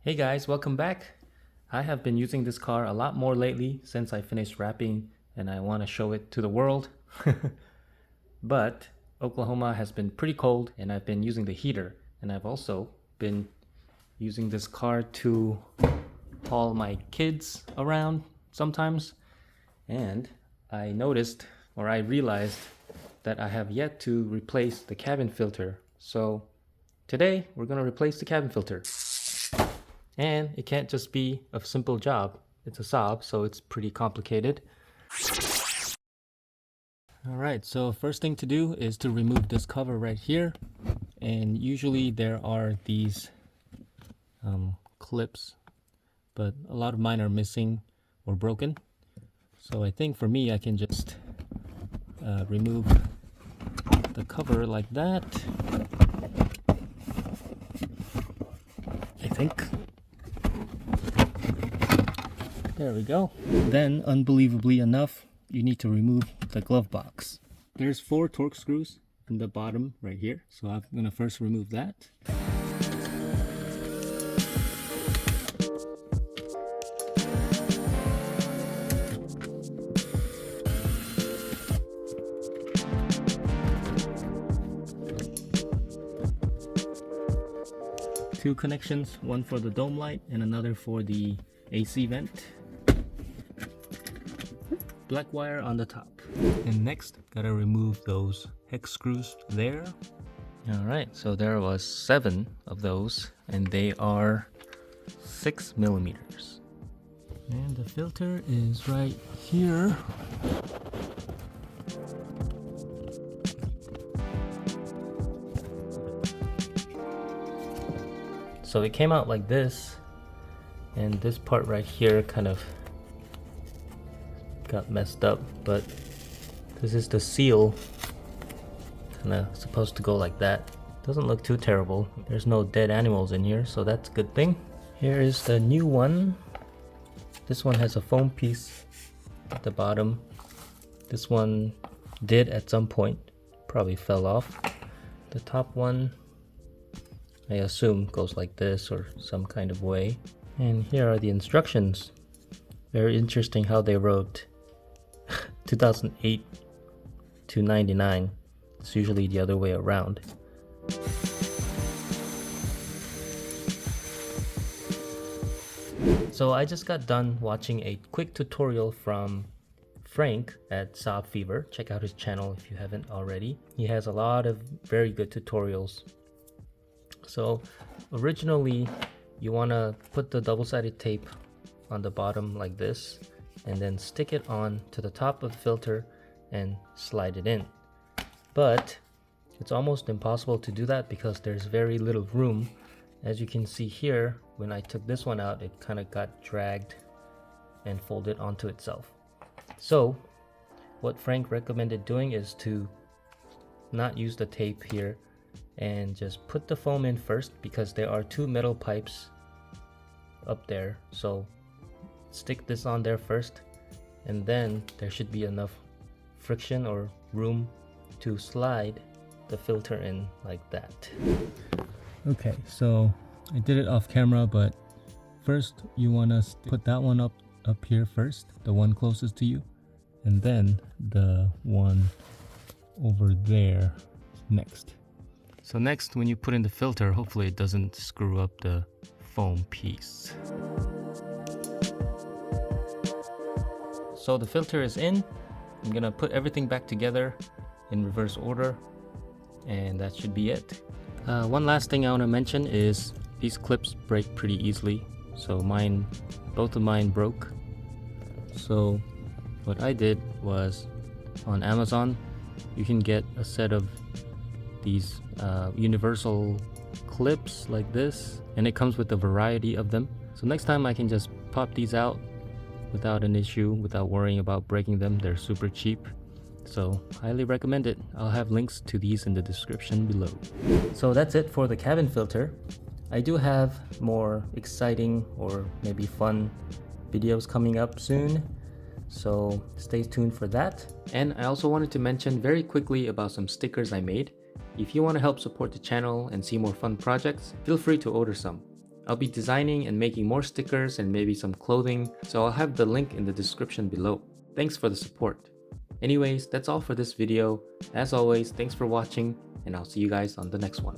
Hey guys, welcome back. I have been using this car a lot more lately since I finished wrapping and I want to show it to the world. But Oklahoma has been pretty cold and I've been using the heater, and I've also been using this car to haul my kids around sometimes. And I noticed, or I realized, that I have yet to replace the cabin filter. So today we're going to replace the cabin filter. And it can't just be a simple job. It's a SAAB, so it's pretty complicated. Alright, so first thing to do is to remove this cover right here. And usually there are these clips, but a lot of mine are missing or broken. So I think for me, I can just remove the cover like that. I think. There we go. Then, unbelievably enough, you need to remove the glove box. There's 4 torque screws in the bottom right here. So I'm going to first remove that. Two connections, one for the dome light and another for the AC vent. Black wire on the top. And next, gotta remove those hex screws there. Alright, so there was 7 of those, and they are 6 millimeters. And the filter is right here. So it came out like this, and this part right here kind of got messed up, but this is the seal, kind of supposed to go like that. Doesn't look too terrible. There's no dead animals in here, so that's a good thing. Here is the new one. This one has a foam piece at the bottom. This one did at some point, probably fell off. The top one, I assume, goes like this or some kind of way. And here are the instructions. Very interesting how they wrote 2008 to 99. It's usually the other way around. So I just got done watching a quick tutorial from Frank at SAAB Fever. Check out his channel if you haven't already. He has a lot of very good tutorials. So originally you want to put the double-sided tape on the bottom like this, and then stick it on to the top of the filter and slide it in. But it's almost impossible to do that because there's very little room. As you can see here, when I took this one out, it kind of got dragged and folded onto itself. So what Frank recommended doing is to not use the tape here and just put the foam in first, because there are 2 metal pipes up there. So stick this on there first, and then there should be enough friction or room to slide the filter in like that. Okay, so I did it off camera, but first you want to put that one up here first, the one closest to you, and then the one over there next. So next, when you put in the filter, hopefully it doesn't screw up the foam piece. So the filter is in. I'm gonna put everything back together in reverse order, and that should be it. One last thing I want to mention is these clips break pretty easily. So both of mine broke. So what I did was, on Amazon, you can get a set of these universal clips like this, and it comes with a variety of them. So next time I can just pop these out without an issue, without worrying about breaking them. They're super cheap, so highly recommend it. I'll have links to these in the description below. So that's it for the cabin filter. I do have more exciting or maybe fun videos coming up soon, so stay tuned for that. And I also wanted to mention very quickly about some stickers I made. If you want to help support the channel and see more fun projects, feel free to order some. I'll be designing and making more stickers and maybe some clothing, so I'll have the link in the description below. Thanks for the support. Anyways, that's all for this video. As always, thanks for watching, and I'll see you guys on the next one.